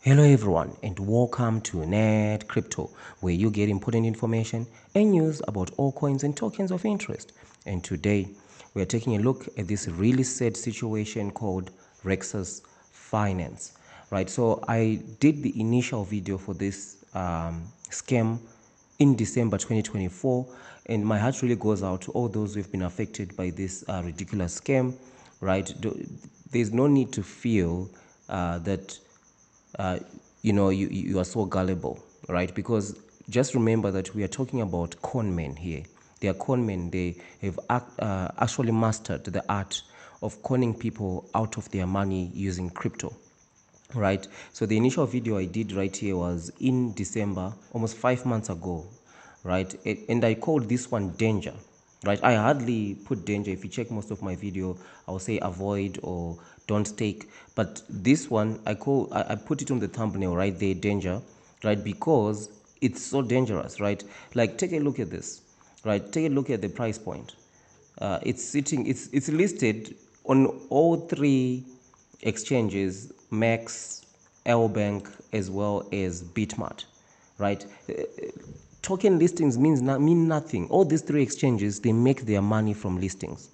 Hello everyone and welcome to NETCRYPTO, where you get important information and news about all coins and tokens of interest. And today we are taking a look at this really sad situation called Rexus Finance. Right, so I did the initial video for this scam in December 2024, and my heart really goes out to all those who have been affected by this ridiculous scam. Right, there's no need to feel that uh, you are so gullible, right? Because just remember that we are talking about con men here. They are con men. They have actually mastered the art of conning people out of their money using crypto, right? So the initial video I did right here was in December, almost 5 months ago, right? And I called this one danger, right? I hardly put danger. If you check most of my video, I will say avoid or don't take. But this one, I put it on the thumbnail right there, danger, right? Because it's so dangerous, right? Like, take a look at this, right? Take a look at the price point. It's listed on all three exchanges, Max, L-Bank, as well as Bitmart, right? Token listings mean nothing. All these three exchanges, they make their money from listings,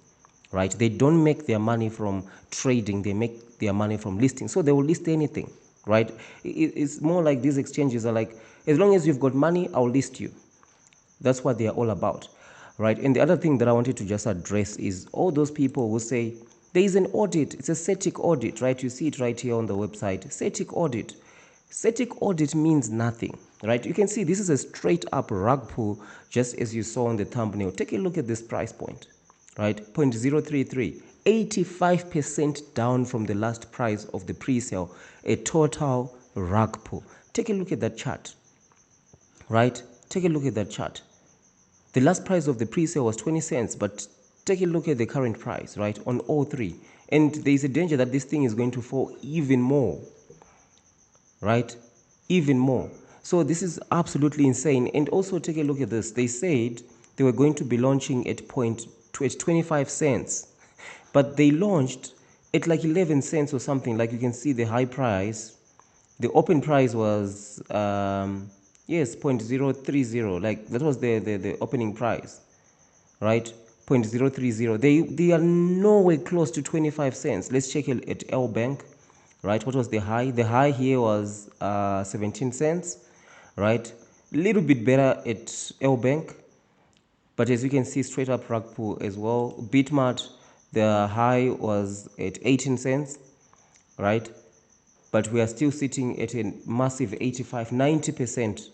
right? They don't make their money from trading. They make their money from listing. So they will list anything, right? It's more like these exchanges are like, as long as you've got money, I'll list you. That's what they are all about, right? And the other thing that I wanted to just address is all those people who say there is an audit. It's a static audit, right? You see it right here on the website. Static audit. Static audit means nothing, right? You can see this is a straight up rug pull, just as you saw on the thumbnail. Take a look at this price point, right? 0.033, 85% down from the last price of the pre-sale, a total rug pull. Take a look at that chart, right? Take a look at that chart. The last price of the pre-sale was 20 cents, but take a look at the current price, right, on all three. And there is a danger that this thing is going to fall even more, right? Even more. So this is absolutely insane. And also take a look at this. They said they were going to be launching at 25 cents, but they launched at like 11 cents or something. Like you can see the high price. The open price was yes, 0.030. Like that was the opening price, right? 0.030. They are nowhere close to 25 cents. Let's check it at L Bank, right? What was the high? The high here was 17 cents, right? A little bit better at L Bank, but as you can see, straight up rug pull as well. Bitmart, the high was at 18 cents, right? But we are still sitting at a massive 85, 90%,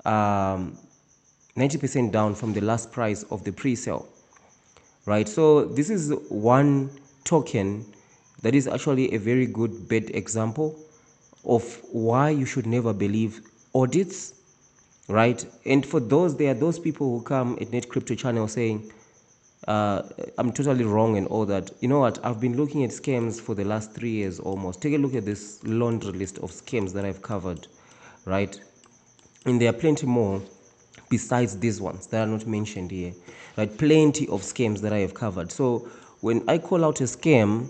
90% down from the last price of the pre-sale, right? So this is one token that is actually a very good bad example of why you should never believe audits, right? And for those, there are those people who come at NETCRYPTO channel saying, I'm totally wrong and all that. You know what? I've been looking at scams for the last 3 years almost. Take a look at this laundry list of scams that I've covered, right? And there are plenty more besides these ones that are not mentioned here, right? Plenty of scams that I have covered. So when I call out a scam,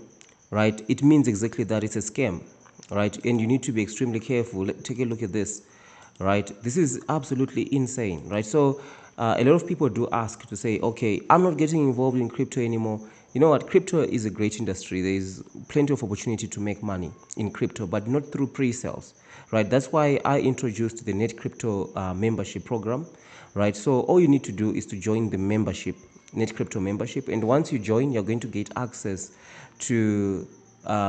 right, it means exactly that. It's a scam, right? And you need to be extremely careful. Take a look at this, right? This is absolutely insane, right? So a lot of people do ask to say, okay, I'm not getting involved in crypto anymore. You know what? Crypto is a great industry. There is plenty of opportunity to make money in crypto, but not through pre-sales, right? That's why I introduced the NETCRYPTO membership program, right? So all you need to do is to join the membership, NETCRYPTO membership, and once you join, you're going to get access to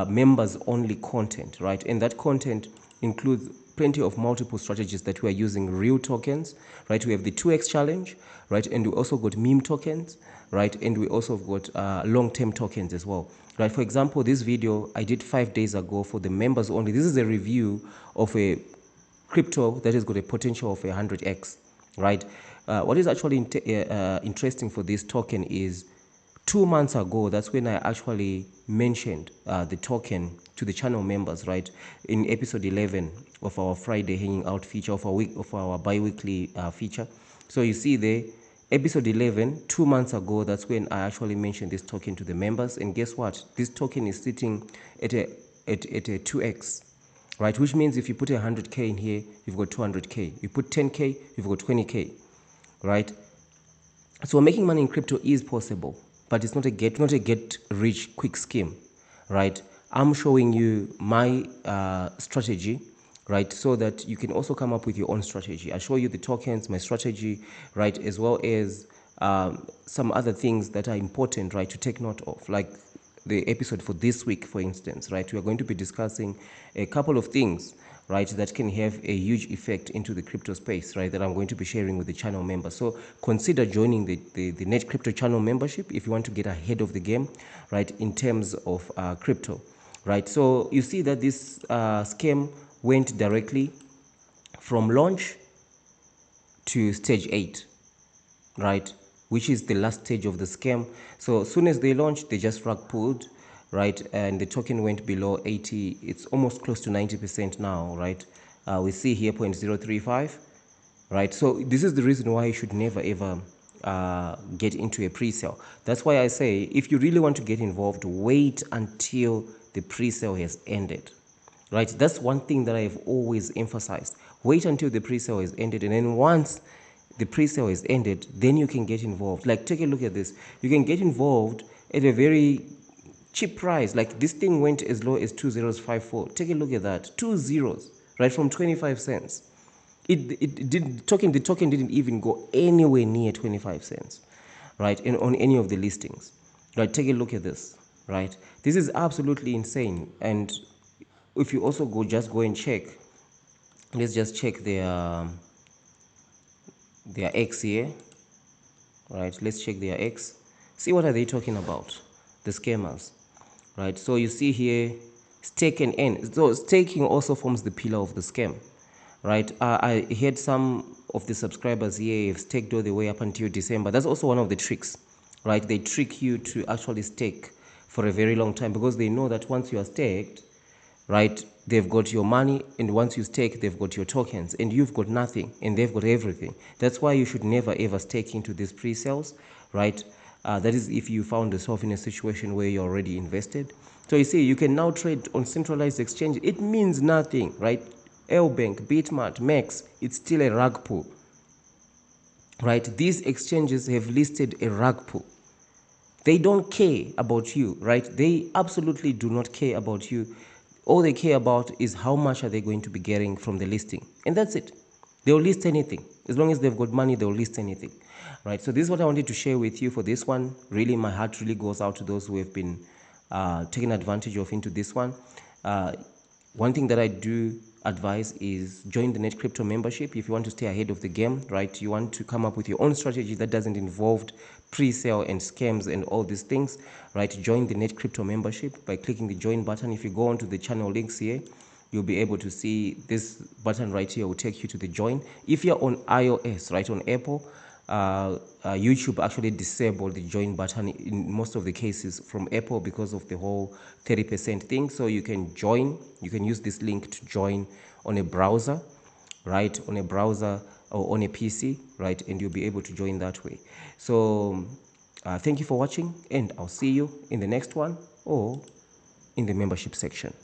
members only content, right? And that content includes plenty of multiple strategies that we are using, real tokens, right? We have the 2x challenge, right? And we also got meme tokens, right? And we also got long-term tokens as well, right? For example, this video I did 5 days ago for the members only. This is a review of a crypto that has got a potential of 100x, right? What is actually interesting for this token is 2 months ago, that's when I actually mentioned the token to the channel members, right? In episode 11 of our Friday hanging out feature, of our bi-weekly feature. So you see there, episode 11, 2 months ago, that's when I actually mentioned this token to the members. And guess what? This token is sitting at a 2x, right? Which means if you put 100K in here, you've got 200K. You put 10K, you've got 20K, right? So making money in crypto is possible, but it's not a get rich quick scheme, right? I'm showing you my strategy, right, so that you can also come up with your own strategy. I show you the tokens, my strategy, right, as well as some other things that are important, right, to take note of, like the episode for this week, for instance, right? We are going to be discussing a couple of things, right, that can have a huge effect into the crypto space, right, that I'm going to be sharing with the channel members. So consider joining the NETCRYPTO channel membership if you want to get ahead of the game, right, in terms of crypto, right? So you see that this scam went directly from launch to stage 8, right, which is the last stage of the scam. So as soon as they launched, they just rug pulled, right, and the token went below 80. It's almost close to 90% now, right? We see here 0.035, right? So this is the reason why you should never ever get into a pre-sale. That's why I say, if you really want to get involved, wait until the pre-sale has ended, right? That's one thing that I've always emphasized. Wait until the pre-sale is ended, and then once the pre-sale is ended, then you can get involved. Like, take a look at this. You can get involved at a very cheap price. Like, this thing went as low as 2 zeros 54. Take a look at that. 2 zeros, right, from 25 cents. It did the token didn't even go anywhere near 25 cents, right, and on any of the listings, right? Take a look at this, right? This is absolutely insane. And if you also just go and check, let's just check their X here, right? Let's check their X. See, what are they talking about, the scammers, right? So you see here, stake and earn. So staking also forms the pillar of the scam, right? I heard some of the subscribers here have staked all the way up until December. That's also one of the tricks, right? They trick you to actually stake for a very long time, because they know that once you are staked, right, they've got your money, and once you stake, they've got your tokens, and you've got nothing, and they've got everything. That's why you should never ever stake into these pre-sales, right? That is if you found yourself in a situation where you're already invested. So you see, you can now trade on centralized exchange. It means nothing, right? Lbank, Bitmart, Max, it's still a rug pull, right? These exchanges have listed a rug pull. They don't care about you, right? They absolutely do not care about you. All they care about is how much are they going to be getting from the listing, and that's it. They'll list anything. As long as they've got money, they'll list anything, right? So this is what I wanted to share with you for this one. Really, my heart really goes out to those who have been taken advantage of into this one. One thing that I do advise is join the NETCRYPTO membership if you want to stay ahead of the game, right? You want to come up with your own strategy that doesn't involve pre-sale and scams and all these things, right? Join the NETCRYPTO membership by clicking the join button. If you go onto the channel links here, you'll be able to see this button right here will take you to the join. If you're on iOS, right, on Apple, YouTube actually disabled the join button in most of the cases from Apple because of the whole 30% thing. So you can join, you can use this link to join on a browser, right, on a browser or on a PC, right, and you'll be able to join that way. So thank you for watching, and I'll see you in the next one or in the membership section.